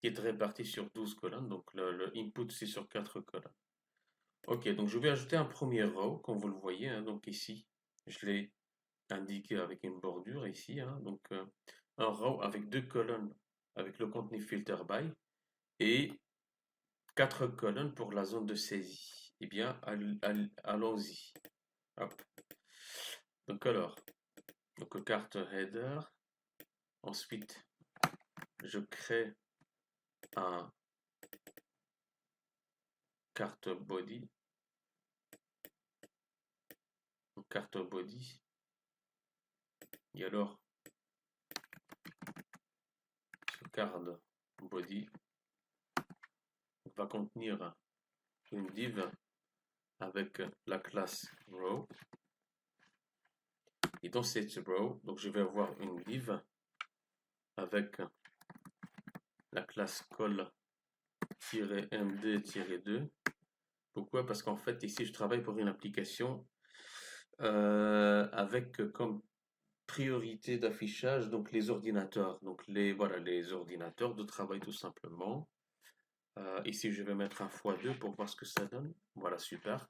qui est réparti sur 12 colonnes. Donc le input, c'est sur 4 colonnes. Ok, donc je vais ajouter un premier row, comme vous le voyez, hein. Donc ici, je l'ai indiqué avec une bordure ici, hein. Donc un row avec 2 colonnes avec le contenu filter by et 4 colonnes pour la zone de saisie. Eh bien, allons-y. Hop. Donc alors, donc carte header. Ensuite, je crée un carte body. Donc, carte body. Et alors, ce carte body va contenir une div avec la classe row. Et dans cette row, donc je vais avoir une div avec la classe call-md-2. Pourquoi? Parce qu'en fait, ici, je travaille pour une application avec comme priorité d'affichage donc les ordinateurs. Donc voilà, les ordinateurs de travail tout simplement. Ici, je vais mettre un x2 pour voir ce que ça donne. Voilà, super.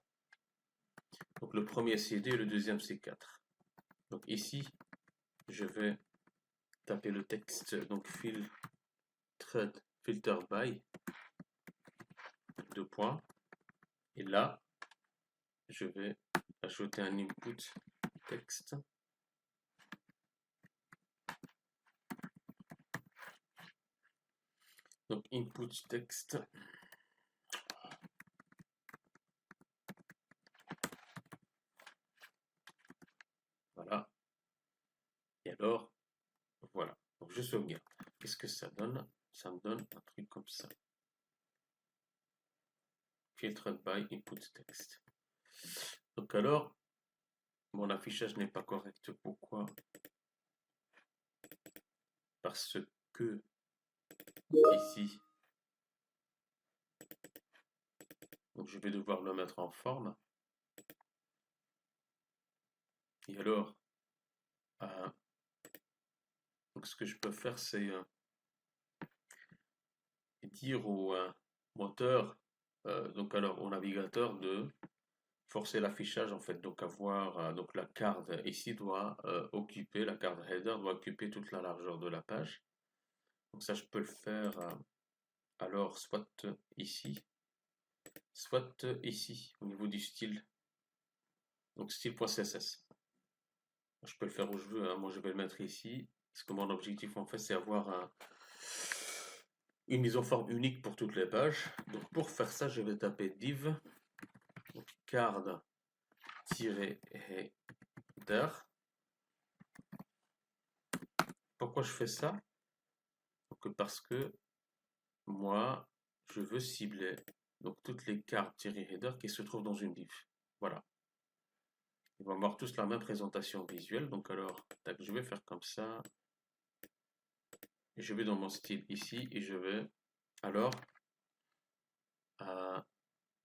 Donc le premier c'est 2 et le deuxième c'est 4. Donc ici, je vais taper le texte, donc filter by, 2 points. Et là, je vais ajouter un input texte. Donc input texte. Voilà. Et alors, voilà. Donc je sauvegarde. Qu'est-ce que ça donne? Ça me donne un truc comme ça. Filtered by input text. Donc alors, mon affichage n'est pas correct. Pourquoi? Parce que ici, donc je vais devoir le mettre en forme. Et alors, donc ce que je peux faire, c'est dire au moteur, donc alors au navigateur de forcer l'affichage en fait, donc avoir donc la carte ici doit occuper, la carte header doit occuper toute la largeur de la page. Donc ça je peux le faire alors soit ici, soit ici au niveau du style, donc style.css. Je peux le faire où je veux, hein. Moi je vais le mettre ici, parce que mon objectif en fait c'est avoir une mise en forme unique pour toutes les pages. Donc pour faire ça je vais taper div card-header. Pourquoi je fais ça? Donc, parce que moi je veux cibler donc toutes les cartes-header qui se trouvent dans une div. Voilà. Ils vont avoir tous la même présentation visuelle. Donc alors, tac, je vais faire comme ça. Et je vais dans mon style ici et je vais alors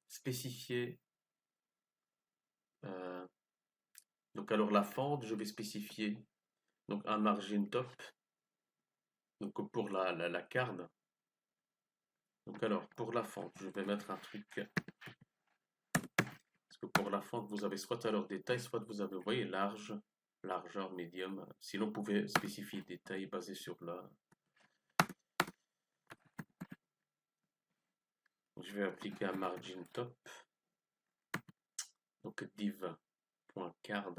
spécifier. Donc alors la fente, je vais spécifier donc un margin top. Donc pour la carte. Donc alors pour la fente, je vais mettre un truc. Parce que pour la fente, vous avez soit alors des tailles, soit vous avez, vous voyez, large, largeur, médium. Sinon, vous pouvez spécifier des tailles basées sur la. Je vais appliquer un margin top. Donc div.card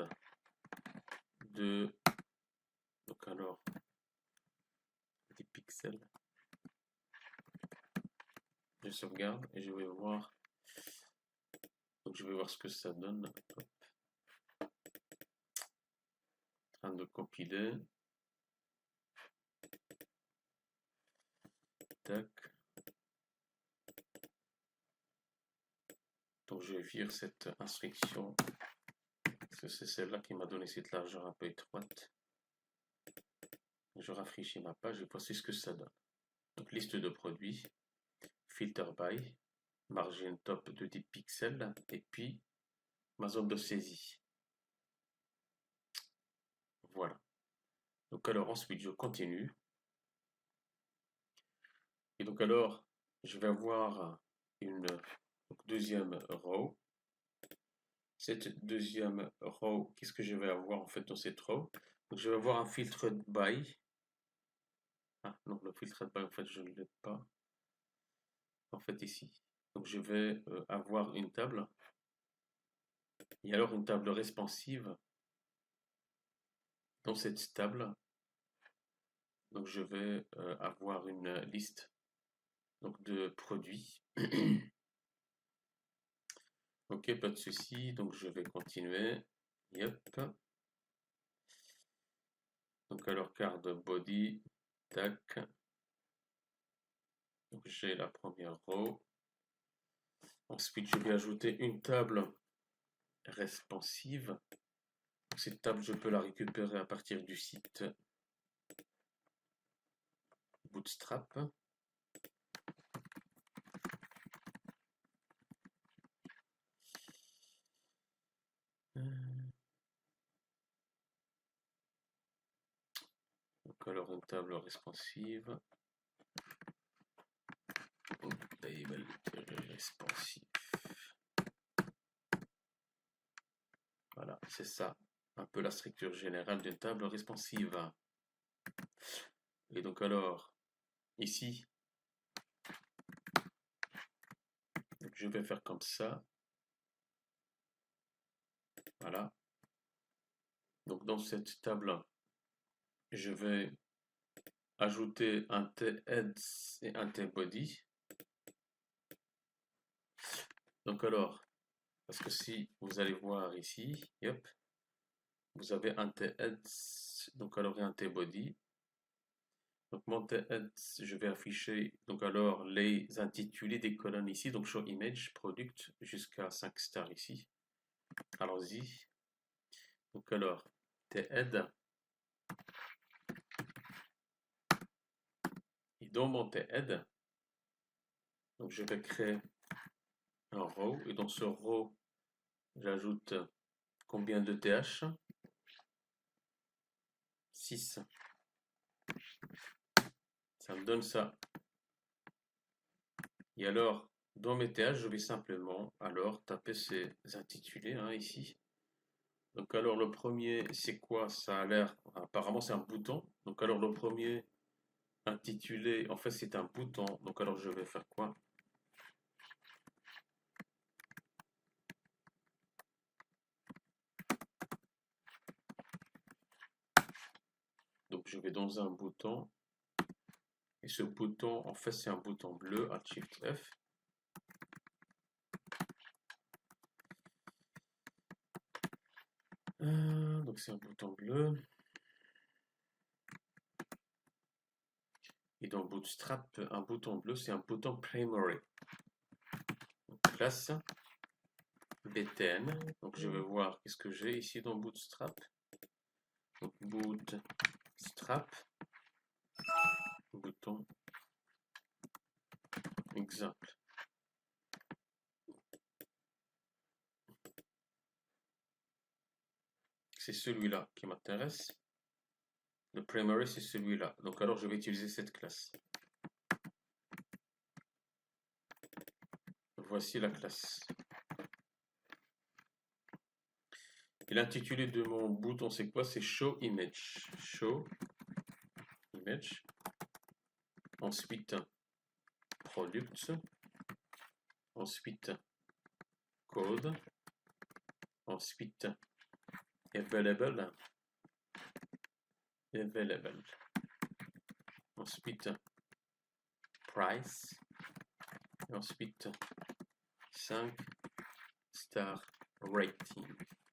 de. Donc alors, des pixels. Je sauvegarde et je vais voir. Donc je vais voir ce que ça donne. Hop. En train de compiler. Tac. Donc je vais vire cette instruction. Parce que c'est celle-là qui m'a donné cette largeur un peu étroite. Je rafraîchis ma page et voici ce que ça donne. Donc liste de produits, filter by, margin top de 10 pixels et puis ma zone de saisie. Voilà. Donc alors ensuite je continue. Et donc alors, je vais avoir une deuxième row. Cette deuxième row, qu'est-ce que je vais avoir en fait dans cette row? Donc je vais avoir un filtre by. Ah non, le filtre by en fait je ne l'ai pas. En fait ici. Donc je vais avoir une table. Et alors une table responsive. Dans cette table, donc je vais avoir une liste donc de produits. Ok, pas de souci. Donc je vais continuer. Yep. Donc alors card body, tac. Donc j'ai la première row. Ensuite je vais ajouter une table responsive. Cette table je peux la récupérer à partir du site Bootstrap. Donc alors une table responsive. Table responsive. Voilà, c'est ça, un peu la structure générale d'une table responsive. Et donc alors, ici, je vais faire comme ça. Voilà. Donc dans cette table, je vais ajouter un t-heads et un t-body. Donc alors, parce que si vous allez voir ici, yep, vous avez un t-heads, donc alors et un t-body. Donc mon t-heads, je vais afficher donc alors les intitulés des colonnes ici, donc show image, product, jusqu'à 5 stars ici. Allons-y. Donc alors, t-head. Et dans mon t-head, donc je vais créer un row. Et dans ce row, j'ajoute combien de th? 6. Ça me donne ça. Et alors, dans mes th, je vais simplement alors taper ces intitulés ici. Donc alors le premier, c'est quoi? Ça a l'air, apparemment c'est un bouton. Donc alors le premier intitulé, en fait c'est un bouton. Donc alors je vais faire quoi? Donc je vais dans un bouton. Et ce bouton, en fait c'est un bouton bleu, Alt Shift F. Donc c'est un bouton bleu. Et dans Bootstrap, un bouton bleu, c'est un bouton primary. Donc, classe btn. Donc je vais voir qu'est-ce que j'ai ici dans Bootstrap. Donc Bootstrap, bouton exemple. C'est celui-là qui m'intéresse. Le primary, c'est celui-là. Donc alors je vais utiliser cette classe. Voici la classe. Et l'intitulé de mon bouton, c'est quoi? C'est show image. Show image. Ensuite, product. Ensuite, code. Ensuite, available. Available. Ensuite, price. Et ensuite, 5 star rating.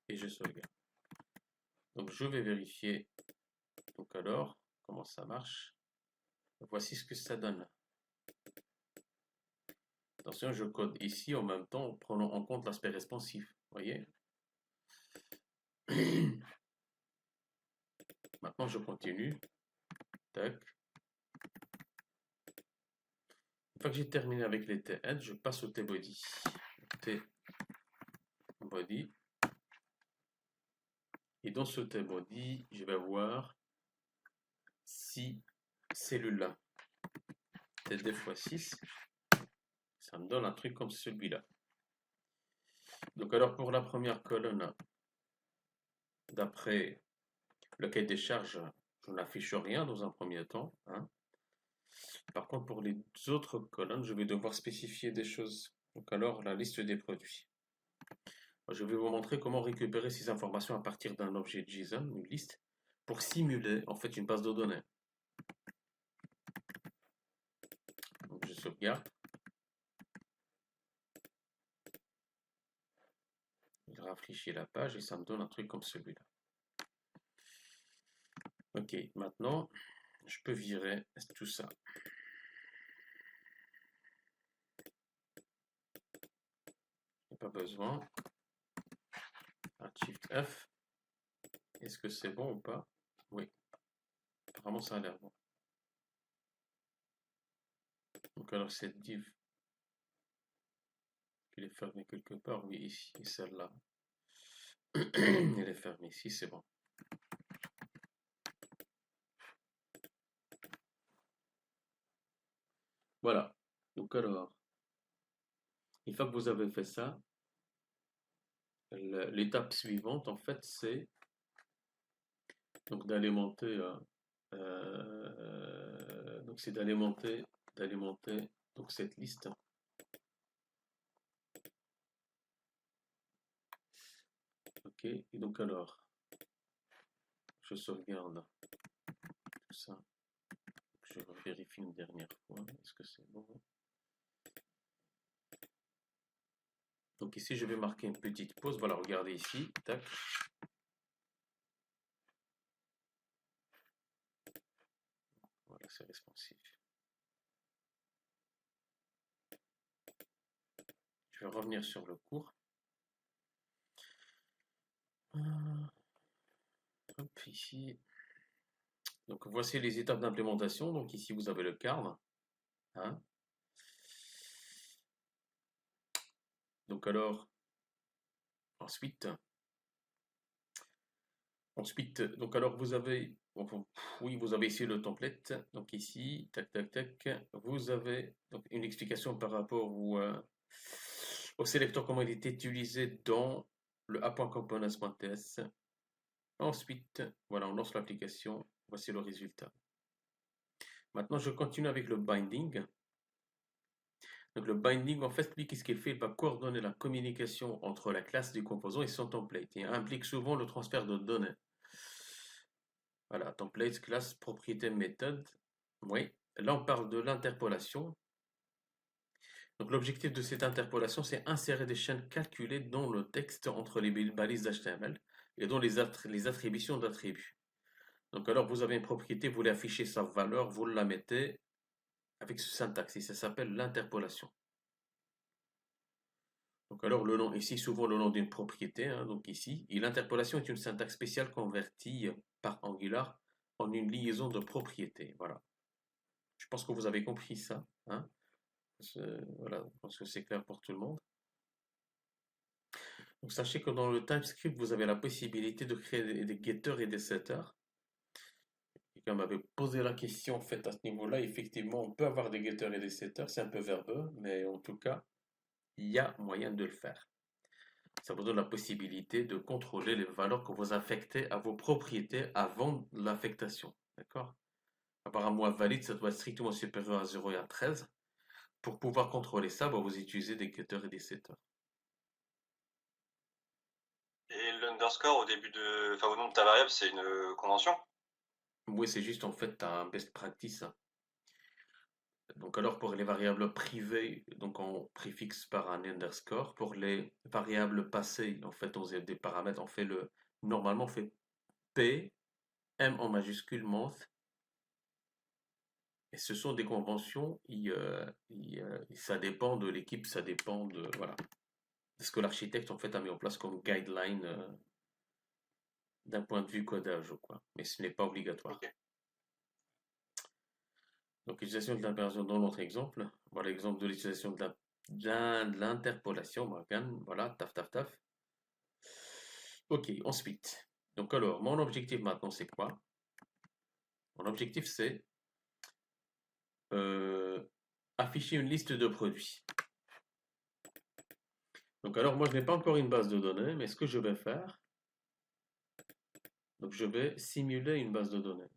Et je sauvegarde. Donc je vais vérifier. Donc alors, comment ça marche? Voici ce que ça donne. Attention, je code ici en même temps, prenons en compte l'aspect responsif. Voyez? Maintenant, je continue. Tac. Une fois que j'ai terminé avec les t-head, je passe au t-body. T-body. Et dans ce t-body, je vais voir 6 cellules-là. TD fois 6, ça me donne un truc comme celui-là. Donc alors pour la première colonne, d'après le cahier des charges, je n'affiche rien dans un premier temps, hein. Par contre, pour les autres colonnes, je vais devoir spécifier des choses. Donc alors, la liste des produits. Je vais vous montrer comment récupérer ces informations à partir d'un objet JSON, une liste, pour simuler en fait une base de données. Donc je sauvegarde. Il rafraîchit la page et ça me donne un truc comme celui-là. Ok, maintenant, je peux virer tout ça. Il n'y a pas besoin. Shift F. Est-ce que c'est bon ou pas? Oui. Apparemment, ça a l'air bon. Donc alors cette div, il est fermé quelque part, oui, ici, et celle-là. Elle est fermée ici, c'est bon. Voilà. Donc alors, une fois que vous avez fait ça, l'étape suivante, en fait, c'est donc d'alimenter, donc c'est d'alimenter donc cette liste. Ok. Et donc alors, je sauvegarde tout ça. Je vérifie une dernière fois. Est-ce que c'est bon? Donc ici, je vais marquer une petite pause. Voilà, regardez ici. Tac. Voilà, c'est responsive. Je vais revenir sur le cours. Hop, ici. Donc voici les étapes d'implémentation. Donc ici, vous avez le CARN, hein. Donc alors, ensuite, donc alors vous avez, oui, vous avez ici le template. Donc ici, tac, tac, tac, vous avez donc une explication par rapport au sélecteur, comment il est utilisé dans le app.components.ts. Ensuite, voilà, on lance l'application. Voici le résultat. Maintenant, je continue avec le binding. Donc le binding, en fait, lui, qu'est-ce qu'il fait? Il va coordonner la communication entre la classe du composant et son template. Il implique souvent le transfert de données. Voilà, template, classe, propriété, méthode. Oui, là on parle de l'interpolation. Donc l'objectif de cette interpolation, c'est insérer des chaînes calculées dans le texte entre les balises HTML et dans les attributions d'attributs. Donc alors vous avez une propriété, vous voulez afficher sa valeur, vous la mettez avec ce syntaxe et ça s'appelle l'interpolation. Donc alors le nom, ici souvent le nom d'une propriété, hein, donc ici, et l'interpolation est une syntaxe spéciale convertie par Angular en une liaison de propriétés. Voilà. Je pense que vous avez compris ça, hein. Voilà, je pense que c'est clair pour tout le monde. Donc sachez que dans le TypeScript, vous avez la possibilité de créer des getters et des setters. Quelqu'un m'avait posé la question en fait à ce niveau-là. Effectivement, on peut avoir des getters et des setters, c'est un peu verbeux, mais en tout cas, il y a moyen de le faire. Ça vous donne la possibilité de contrôler les valeurs que vous affectez à vos propriétés avant l'affectation. D'accord? Apparemment, valide, ça doit être strictement supérieur à 0 et à 13. Pour pouvoir contrôler ça, vous utilisez des getters et des setters. Et l'underscore au début de, enfin au nom de ta variable, c'est une convention? Oui, c'est juste en fait un best practice. Donc alors pour les variables privées, donc on préfixe par un underscore. Pour les variables passées, en fait, on a des paramètres. On fait normalement on fait P, M en majuscule, month. Et ce sont des conventions. Ça dépend de l'équipe, ça dépend de voilà, de ce que l'architecte en fait a mis en place comme guideline d'un point de vue codage, quoi. Mais ce n'est pas obligatoire. Ok. Donc, l'utilisation de l'opération dans notre exemple. Voilà l'exemple de l'utilisation de l'interpolation. Voilà, taf, taf, taf. Ok, ensuite. Donc, alors, mon objectif maintenant, c'est quoi? Mon objectif, c'est afficher une liste de produits. Donc alors moi je n'ai pas encore une base de données, mais ce que je vais faire, donc je vais simuler une base de données.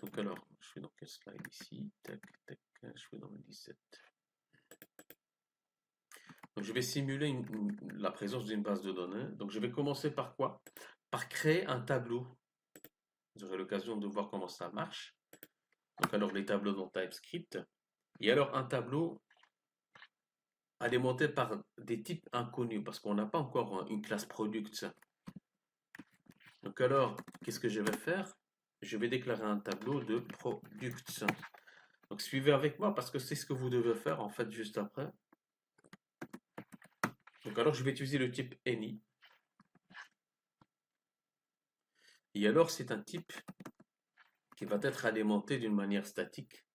Donc alors, je suis dans quel slide ici? Tac, tac, je suis dans le 17. Donc je vais simuler la présence d'une base de données. Donc je vais commencer par quoi? Par créer un tableau. Vous aurez l'occasion de voir comment ça marche. Donc alors les tableaux dans TypeScript. Et alors un tableau alimenté par des types inconnus, parce qu'on n'a pas encore une classe product. Donc alors, qu'est-ce que je vais faire? Je vais déclarer un tableau de products. Donc suivez avec moi parce que c'est ce que vous devez faire en fait juste après. Donc alors je vais utiliser le type any. Et alors c'est un type qui va être alimenté d'une manière statique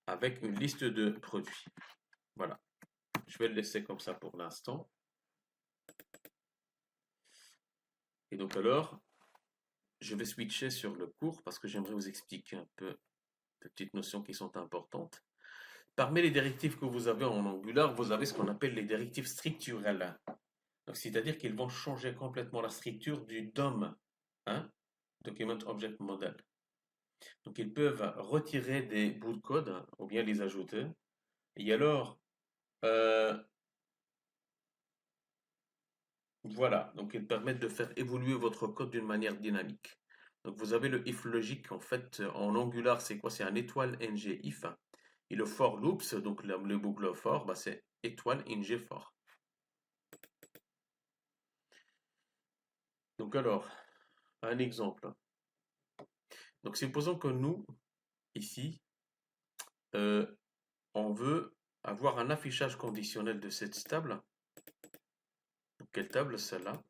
avec une liste de produits. Voilà. Je vais le laisser comme ça pour l'instant. Et donc alors, je vais switcher sur le cours parce que j'aimerais vous expliquer un peu de petites notions qui sont importantes. Parmi les directives que vous avez en Angular, vous avez ce qu'on appelle les directives structurelles. C'est-à-dire qu'ils vont changer complètement la structure du DOM, hein, Document Object Model. Donc ils peuvent retirer des bouts de code hein, ou bien les ajouter. Et alors, voilà, donc ils permettent de faire évoluer votre code d'une manière dynamique. Donc vous avez le if logique, en fait, en Angular, c'est quoi? C'est un étoile ng if. Et le for loops, donc le boucle for, bah, c'est étoile ng for. Donc alors, un exemple. Donc supposons que nous, ici, on veut avoir un affichage conditionnel de cette table. Donc quelle table? Celle-là.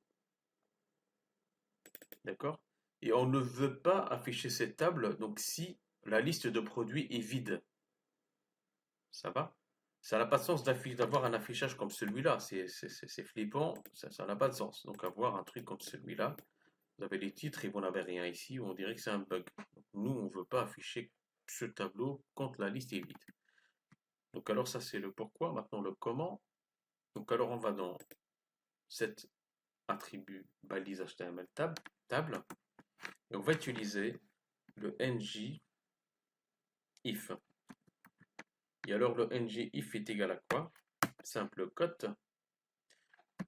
D'accord? Et on ne veut pas afficher cette table, donc si la liste de produits est vide. Ça va? Ça n'a pas de sens d'avoir un affichage comme celui-là. C'est flippant, ça n'a pas de sens. Donc avoir un truc comme celui-là, vous avez les titres et vous n'avez rien ici, on dirait que c'est un bug. Donc, nous, on ne veut pas afficher ce tableau quand la liste est vide. Donc alors ça c'est le pourquoi, maintenant le comment. Donc alors on va dans cet attribut balise HTML table et on va utiliser le ng if. Et alors le ng if est égal à quoi? Simple cote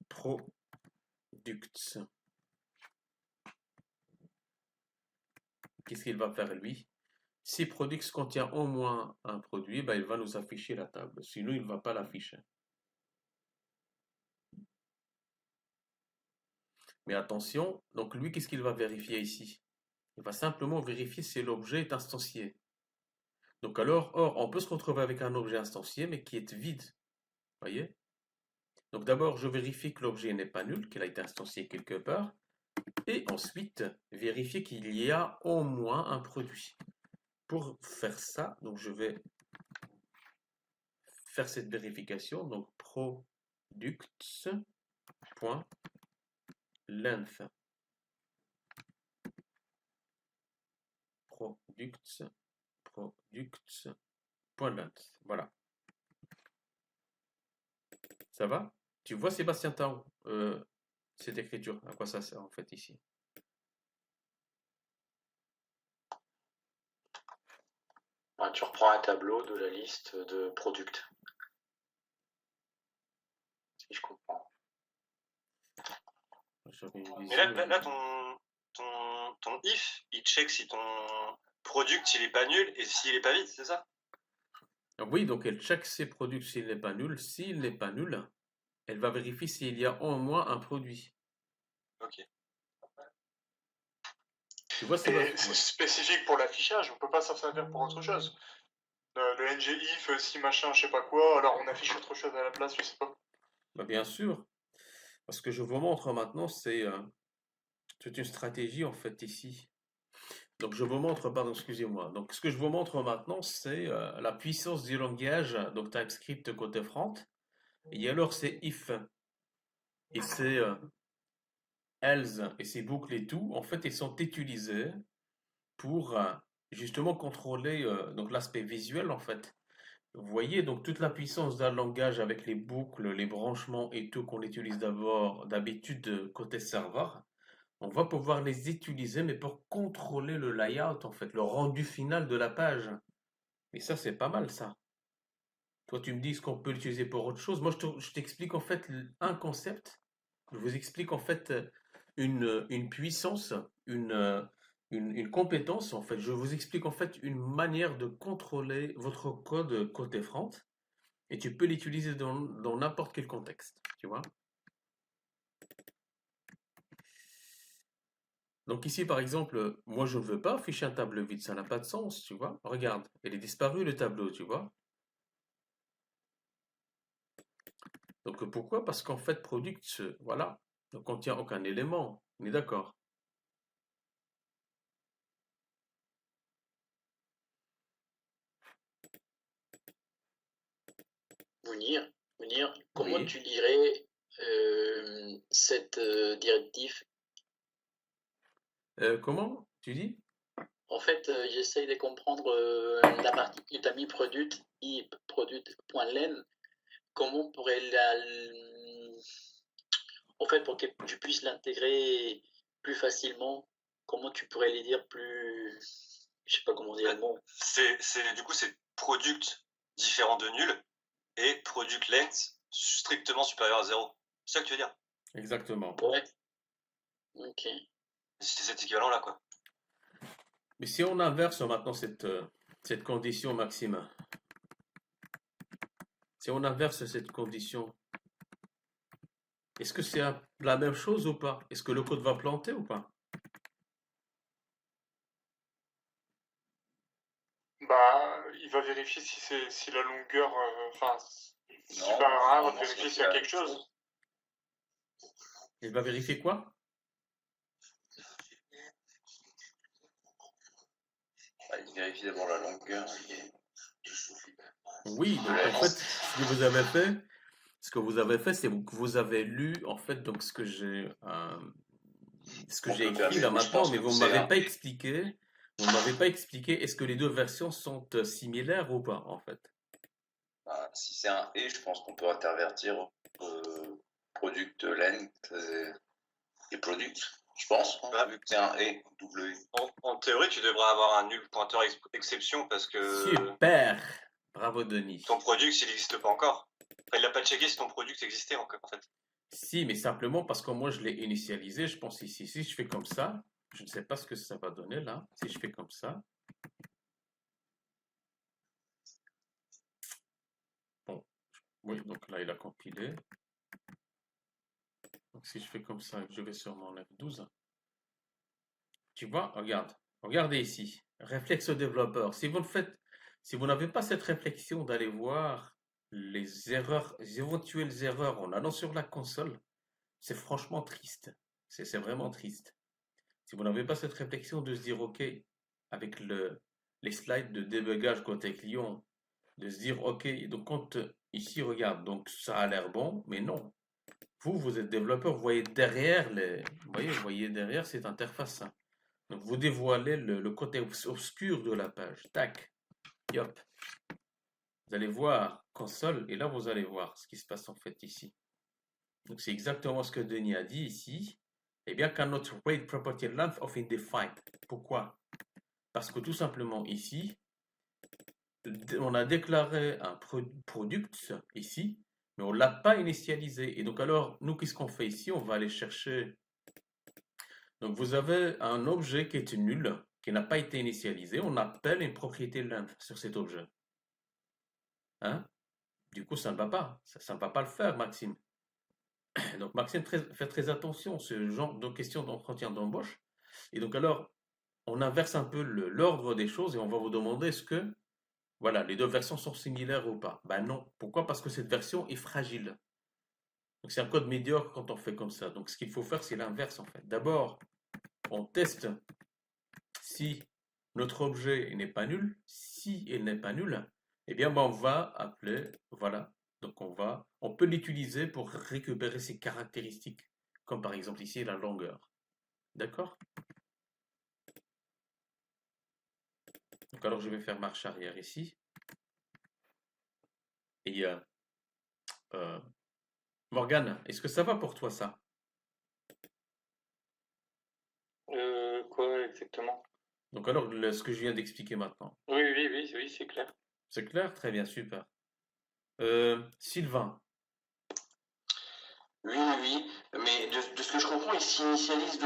products. Qu'est-ce qu'il va faire lui? Si products contient au moins un produit, ben, il va nous afficher la table. Sinon, il ne va pas l'afficher. Mais attention, donc lui, qu'est-ce qu'il va vérifier ici? Il va simplement vérifier si l'objet est instancié. Donc alors, or, on peut se retrouver avec un objet instancié, mais qui est vide. Voyez? Donc d'abord, je vérifie que l'objet n'est pas nul, qu'il a été instancié quelque part. Et ensuite, vérifier qu'il y a au moins un produit. Pour faire ça, donc je vais faire cette vérification. Donc products.length. Products.length. Voilà. Ça va? Tu vois, Sébastien Tao, cette écriture, à quoi ça sert en fait ici? Tu reprends un tableau de la liste de products. Si je comprends. Mais là ton if, il check si ton product il est pas nul et s'il est pas vide, c'est ça? Oui, donc elle check ses produits s'il n'est pas nul. S'il n'est pas nul, elle va vérifier s'il y a au moins un produit. Ok. Tu vois, c'est spécifique pour l'affichage, on peut pas s'en servir pour autre chose. Le ng if, si machin, je sais pas quoi, alors on affiche autre chose à la place, je sais pas. Bah, bien sûr. Ce que je vous montre maintenant, c'est toute une stratégie en fait ici. Donc je vous montre, pardon, excusez-moi. Donc ce que je vous montre maintenant, c'est la puissance du langage, donc TypeScript côté front. Et alors c'est if et c'est else et ces boucles et tout, en fait, ils sont utilisés pour justement contrôler donc l'aspect visuel en fait. Vous voyez donc toute la puissance d'un langage avec les boucles, les branchements et tout qu'on utilise d'habitude côté serveur. On va pouvoir les utiliser, mais pour contrôler le layout, en fait, le rendu final de la page. Et ça, c'est pas mal, ça. Toi, tu me dis ce qu'on peut l'utiliser pour autre chose. Moi, je t'explique en fait un concept. Je vous explique en fait une puissance, une compétence. En fait, je vous explique en fait une manière de contrôler votre code côté front. Et tu peux l'utiliser dans n'importe quel contexte. Tu vois? Donc ici, par exemple, moi, je ne veux pas afficher un tableau vide. Ça n'a pas de sens, tu vois? Regarde, il est disparu le tableau, tu vois? Donc pourquoi? Parce qu'en fait, product, voilà, ne contient aucun élément. On est d'accord? Mounir, comment Oui. tu lirais cette directive? Comment? Tu dis? En fait, j'essaye de comprendre la partie que tu as mis product, i product.len. Comment on pourrait en fait, pour que tu puisses l'intégrer plus facilement, comment tu pourrais les dire plus, je sais pas comment dire le mot. Du coup, c'est product différent de nul et product length strictement supérieur à 0. C'est ça que tu veux dire? Exactement. Ouais, ok. C'est cet équivalent-là, quoi. Mais si on inverse maintenant cette condition, Maxime, si on inverse cette condition, est-ce que c'est la même chose ou pas? Est-ce que le code va planter ou pas? Bah, il va vérifier si la longueur, enfin, supérieure à 1, va vérifier s'il y a quelque chose. Il va vérifier quoi? Il vérifie d'abord la longueur. Oui, donc en fait, ce que vous avez fait, c'est que vous avez lu en fait donc ce que j'ai écrit là maintenant, mais vous ne m'avez pas expliqué. Vous ne m'avez pas expliqué est-ce que les deux versions sont similaires ou pas en fait. Si c'est un et, je pense qu'on peut intervertir product length et product, je pense, hein, vu que c'est un et, double E. En théorie, tu devrais avoir un nul pointeur exception parce que Super! Bravo Denis. ton product, il n'existe pas encore. Enfin, il n'a pas checké si ton product existait encore, en fait. Si, mais simplement parce que moi je l'ai initialisé, je pense ici, si je fais comme ça, je ne sais pas ce que ça va donner là. Si je fais comme ça, bon, oui, donc là il a compilé. Donc si je fais comme ça, je vais sur mon F12. Tu vois, regarde, regardez ici, réflexe au développeur. Si vous n'avez pas cette réflexion d'aller voir les erreurs, les éventuelles erreurs en allant sur la console, c'est franchement triste. C'est vraiment triste. Si vous n'avez pas cette réflexion de se dire, OK, avec les slides de débugage côté client, de se dire, OK, donc quand ici, regarde, donc ça a l'air bon, mais non. Vous êtes développeur, vous voyez derrière vous voyez derrière cette interface. Donc vous dévoilez le côté obscur de la page. Tac, yop. Vous allez voir console et là vous allez voir ce qui se passe en fait ici. Donc c'est exactement ce que Denis a dit ici. Eh bien, cannot wait property length of undefined. Pourquoi? Parce que tout simplement ici, on a déclaré un product ici, mais on ne l'a pas initialisé. Et donc alors, nous, qu'est-ce qu'on fait ici? On va aller chercher. Donc vous avez un objet qui est nul, qui n'a pas été initialisé. On appelle une propriété length sur cet objet. Hein? Du coup, ça ne va pas. Ça ne va pas le faire, Maxime. Donc Maxime, fait très attention, ce genre de questions d'entretien d'embauche. Et donc alors, on inverse un peu l'ordre des choses et on va vous demander est-ce que voilà, les deux versions sont similaires ou pas? Ben non. Pourquoi? Parce que cette version est fragile. Donc c'est un code médiocre quand on fait comme ça. Donc ce qu'il faut faire, c'est l'inverse en fait. D'abord, on teste si notre objet n'est pas nul. Si il n'est pas nul, eh bien ben, on va appeler, voilà. Donc on peut l'utiliser pour récupérer ses caractéristiques, comme par exemple ici la longueur. D'accord? Donc alors je vais faire marche arrière ici. Et Morgane, est-ce que ça va pour toi ça? Quoi exactement? Donc alors, ce que je viens d'expliquer maintenant. Oui, c'est clair. C'est clair? Très bien, super. Sylvain, Oui. Mais de ce que je comprends, il s'initialise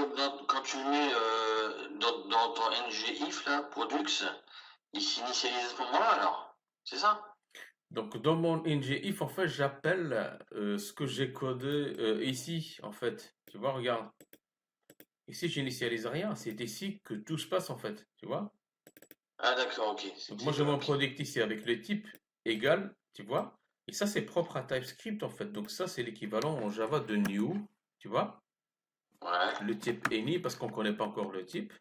quand tu le mets dans ton ngIf, là, Produx, il s'initialise à ce moment-là, alors. C'est ça? donc dans mon ngIf, en fait, j'appelle ce que j'ai codé ici, en fait. Tu vois, regarde. Ici, j'initialise rien. C'est ici que tout se passe, en fait. Tu vois? Ah, d'accord, ok. Donc moi, C'était. j'ai mon Ok. product ici avec le type égal, tu vois? Et ça, c'est propre à TypeScript, en fait. Donc ça, c'est l'équivalent en Java de new, tu vois? Ouais. Le type any, parce qu'on ne connaît pas encore le type.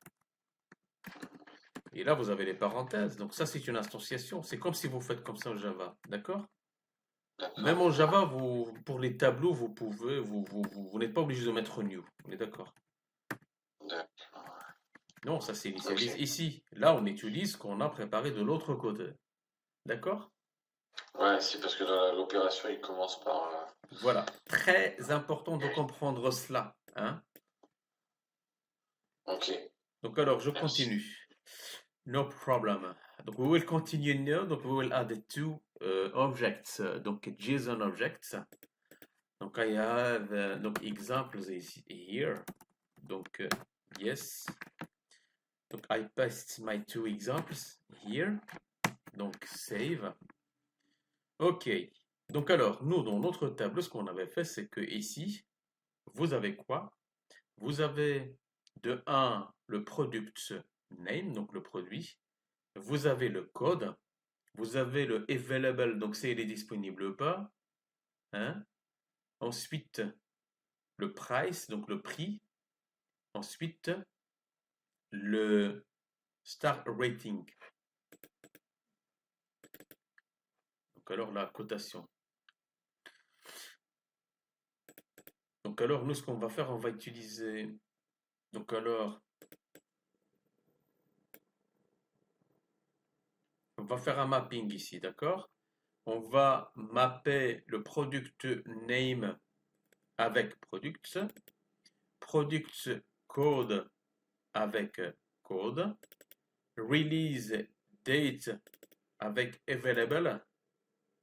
Et là, vous avez les parenthèses. Donc ça, c'est une instantiation. C'est comme si vous faites comme ça en Java. D'accord? Même D'accord. en Java, pour les tableaux, vous n'êtes pas obligé de mettre new. On est d'accord? D'accord. Non, ça s'initialise Ok. ici. Là, on utilise ce qu'on a préparé de l'autre côté. D'accord? Ouais, c'est parce que dans l'opération, il commence par. Voilà. Très important de comprendre cela. Hein? Ok. Donc alors, je Merci. continue. No problem. Donc we will continue now. Donc we will add the two objects. Donc JSON objects. Donc I have donc examples is here. Donc yes. Donc I paste my two examples here. Donc save. Ok. Donc alors, nous dans notre tableau, ce qu'on avait fait, c'est que ici, vous avez quoi? Vous avez de 1 le product name, donc le produit. Vous avez le code. Vous avez le available, donc c'est il est disponible ou pas. Hein? Ensuite, le price, donc le prix. Ensuite, le star rating. Donc alors la cotation. Donc alors nous ce qu'on va faire, on va utiliser. Donc alors, on va faire un mapping ici, d'accord? On va mapper le product name avec products, products code avec code, release date avec available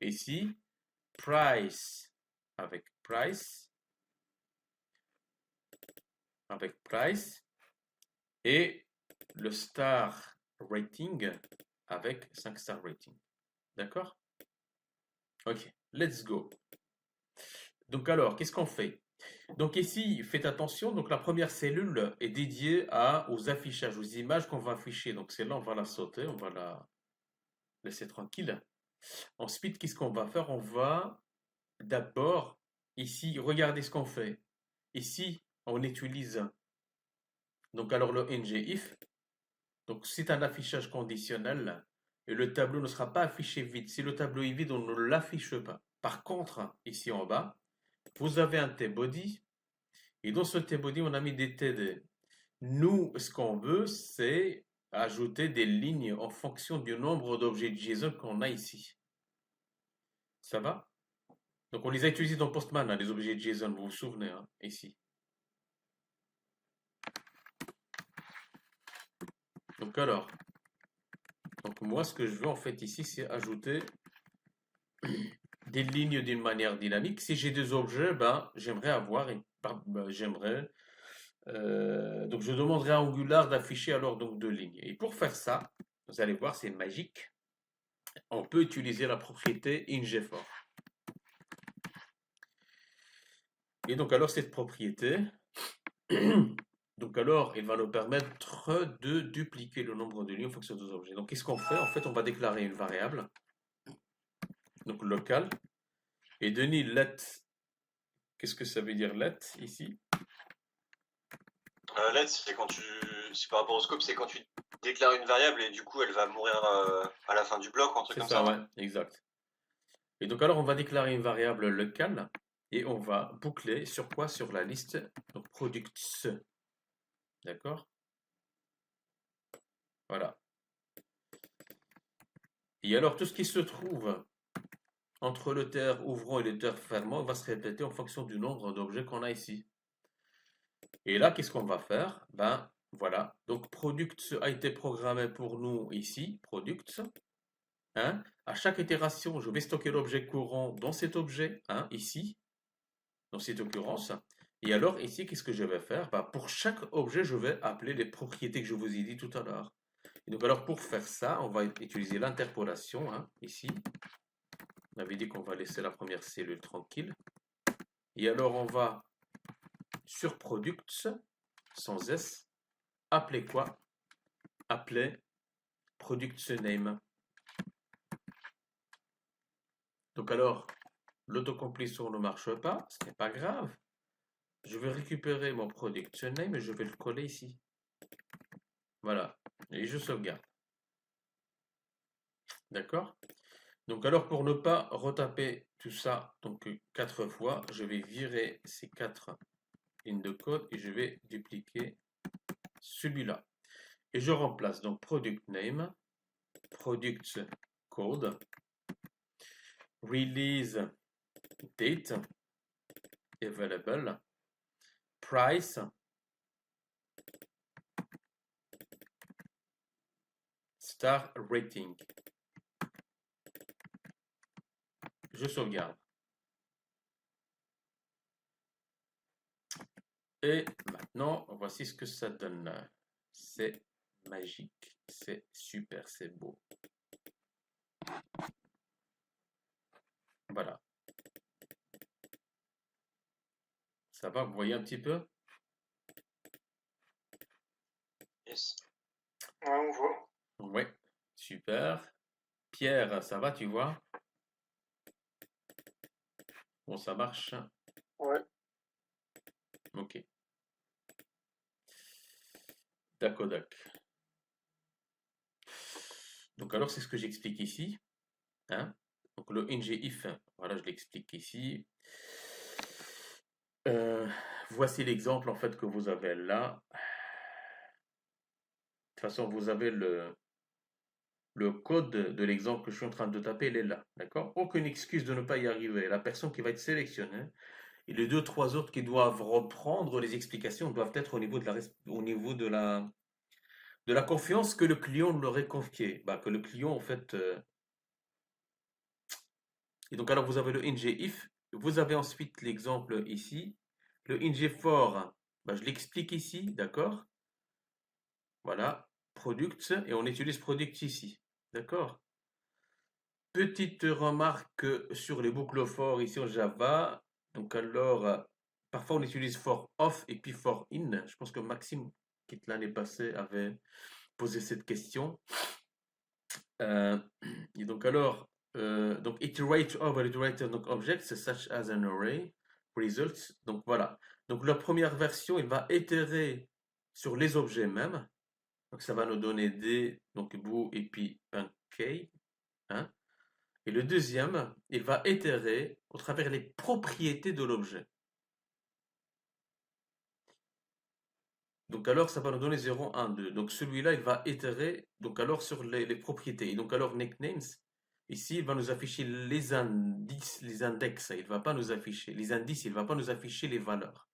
ici, price avec price et le star rating avec 5 star rating. D'accord? Ok, let's go. Donc alors, qu'est-ce qu'on fait? Donc ici, faites attention, donc la première cellule est dédiée aux affichages, aux images qu'on va afficher. Donc celle-là, on va la sauter, on va la laisser tranquille. Ensuite, qu'est-ce qu'on va faire? On va d'abord, ici, regardez ce qu'on fait. Ici, on utilise donc alors le ngIf. Donc c'est un affichage conditionnel et le tableau ne sera pas affiché vide. Si le tableau est vide, on ne l'affiche pas. Par contre, ici en bas, vous avez un tbody et dans ce tbody, on a mis des td. Nous, ce qu'on veut, c'est ajouter des lignes en fonction du nombre d'objets JSON qu'on a ici. Ça va? Donc on les a utilisés dans Postman, hein, les objets JSON, vous vous souvenez, hein, ici. Donc alors, donc moi ce que je veux en fait ici, c'est ajouter des lignes d'une manière dynamique. Si j'ai des objets, ben j'aimerais avoir, donc je demanderai à Angular d'afficher alors donc deux lignes. Et pour faire ça, vous allez voir, c'est magique. On peut utiliser la propriété ingFor. Et donc alors cette propriété, donc alors elle va nous permettre de dupliquer le nombre de lignes en fonction des objets. Donc qu'est-ce qu'on fait? En fait, on va déclarer une variable, donc locale, et Denis let. Qu'est-ce que ça veut dire let ici? Let, c'est par rapport au scope, c'est quand tu déclares une variable et du coup elle va mourir à la fin du bloc, un truc C'est comme ça, ça. ouais, exact. Et donc alors on va déclarer une variable locale et on va boucler sur quoi? Sur la liste donc products. D'accord? Voilà. Et alors tout ce qui se trouve entre le TR ouvrant et le TR fermant, il va se répéter en fonction du nombre d'objets qu'on a ici. Et là, qu'est-ce qu'on va faire? Ben voilà. Donc product a été programmé pour nous ici, product. Hein. À chaque itération, je vais stocker l'objet courant dans cet objet, hein, ici, dans cette occurrence. Et alors ici, qu'est-ce que je vais faire? Ben, pour chaque objet, je vais appeler les propriétés que je vous ai dit tout à l'heure. Et donc alors pour faire ça, on va utiliser l'interpolation, hein, ici. On avait dit qu'on va laisser la première cellule tranquille. Et alors on va sur products, sans S, appeler quoi? Appeler products name. Donc alors, l'autocompletion ne marche pas, ce n'est pas grave. Je vais récupérer mon product name et je vais le coller ici. Voilà. Et je sauvegarde. D'accord? Donc alors pour ne pas retaper tout ça donc 4 fois, je vais virer ces 4 lignes de code et je vais dupliquer celui-là. Et je remplace donc product name, product code, release date, available, price, star rating. Je sauvegarde. Et maintenant, voici ce que ça donne. C'est magique, c'est super, c'est beau. Voilà. Ça va, vous voyez un petit peu? Yes. Ouais, on voit. Ouais, super. Pierre, ça va, tu vois? Bon, ça marche. Ouais. Ok. D'accord. Donc alors, c'est ce que j'explique ici. Hein? Donc le ngIf, voilà, je l'explique ici. Voici l'exemple en fait que vous avez là. De toute façon, vous avez le code de l'exemple que je suis en train de taper, il est là. D'accord? Aucune excuse de ne pas y arriver. La personne qui va être sélectionnée et les 2-3 autres qui doivent reprendre les explications doivent être au niveau de la confiance que le client leur est confié. Bah, que le client, en fait. Et donc, alors, vous avez le ngIf. Vous avez ensuite l'exemple ici. Le ngFor, bah, je l'explique ici, d'accord? Voilà, product, et on utilise product ici, d'accord? Petite remarque sur les boucles for ici en Java. Donc alors, parfois on utilise for off et puis for in. Je pense que Maxime, qui l'année passée, avait posé cette question. Et donc alors, donc iterate over iterated donc objects such as an array results. Donc voilà. Donc la première version, il va itérer sur les objets même. Donc ça va nous donner des donc bout et puis un k. Hein. Et le deuxième, il va itérer au travers les propriétés de l'objet. Donc alors, ça va nous donner 0, 1, 2. Donc celui-là, il va itérer donc alors sur les propriétés. Et donc alors, nicknames, ici, il va nous afficher les indices, les index. Il ne va pas nous afficher les indices, il ne va pas nous afficher les valeurs.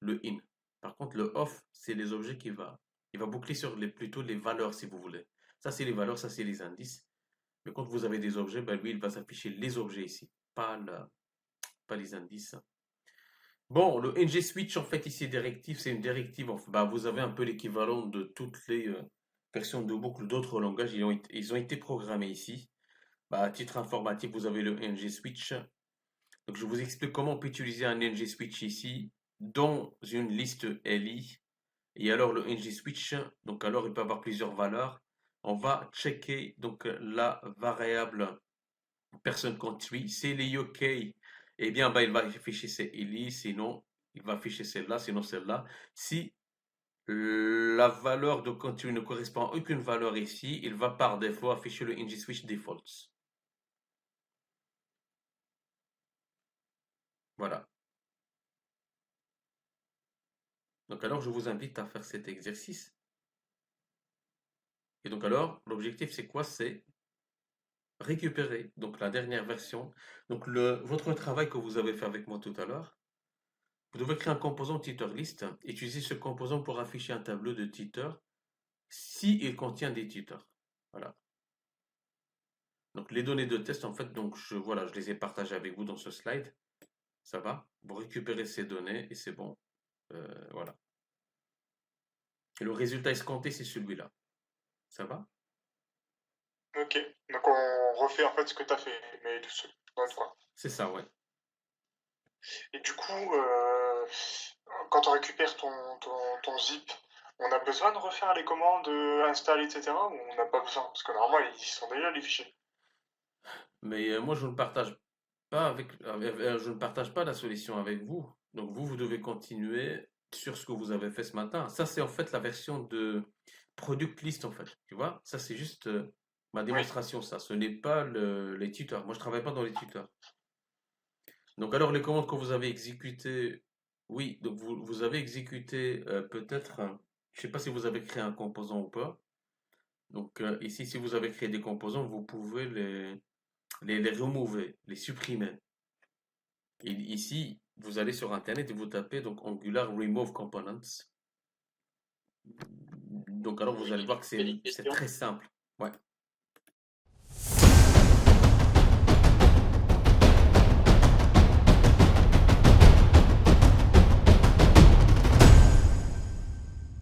Le in. Par contre, le off, c'est les objets il va boucler sur plutôt les valeurs, si vous voulez. Ça, c'est les valeurs, ça, c'est les indices. Mais quand vous avez des objets, ben lui, il va s'afficher les objets ici, pas les indices. Bon, le ng-switch, en fait, ici, directive, c'est une directive. Bah, vous avez un peu l'équivalent de toutes les versions de boucle d'autres langages. Ils ont été programmés ici. Bah, à titre informatique, vous avez le ng-switch. Donc, je vous explique comment on peut utiliser un ng-switch ici dans une liste LI. Et alors, le ng-switch, donc alors, il peut avoir plusieurs valeurs. On va checker donc la variable person country. C'est les UK, eh bien, bah, il va afficher ces ELI, sinon, il va afficher celle-là, sinon celle-là. Si la valeur de country ne correspond à aucune valeur ici, il va par défaut afficher le ng-switch defaults. Voilà. Donc alors, je vous invite à faire cet exercice. Et donc alors, l'objectif, c'est quoi? C'est récupérer donc la dernière version. Donc votre travail que vous avez fait avec moi tout à l'heure, vous devez créer un composant titre list. Utilisez ce composant pour afficher un tableau de titre si il contient des titres. Voilà. Donc les données de test, en fait, donc voilà, je les ai partagées avec vous dans ce slide. Ça va? Vous récupérez ces données et c'est bon. Voilà. Et le résultat escompté, c'est celui-là. Ça va? Ok. Donc on refait en fait ce que tu as fait, mais tout seul, dans une fois. C'est ça, ouais. Et du coup, quand on récupère ton zip, on a besoin de refaire les commandes install, etc. ou on n'a pas besoin? Parce que normalement, ils sont déjà les fichiers. Mais moi, je ne partage pas je ne partage pas la solution avec vous. Donc vous devez continuer sur ce que vous avez fait ce matin. Ça, c'est en fait la version de product list, en fait. Tu vois? Ça, c'est juste ma démonstration, ça. Ce n'est pas les tuteurs. Moi, je travaille pas dans les tuteurs. Donc alors, les commandes que vous avez exécutées, oui, donc vous avez exécuté peut-être, je ne sais pas si vous avez créé un composant ou pas. Donc ici, si vous avez créé des composants, vous pouvez les remover, les supprimer. Et ici, vous allez sur Internet et vous tapez donc Angular Remove Components. Donc alors vous allez voir que c'est très simple. Ouais.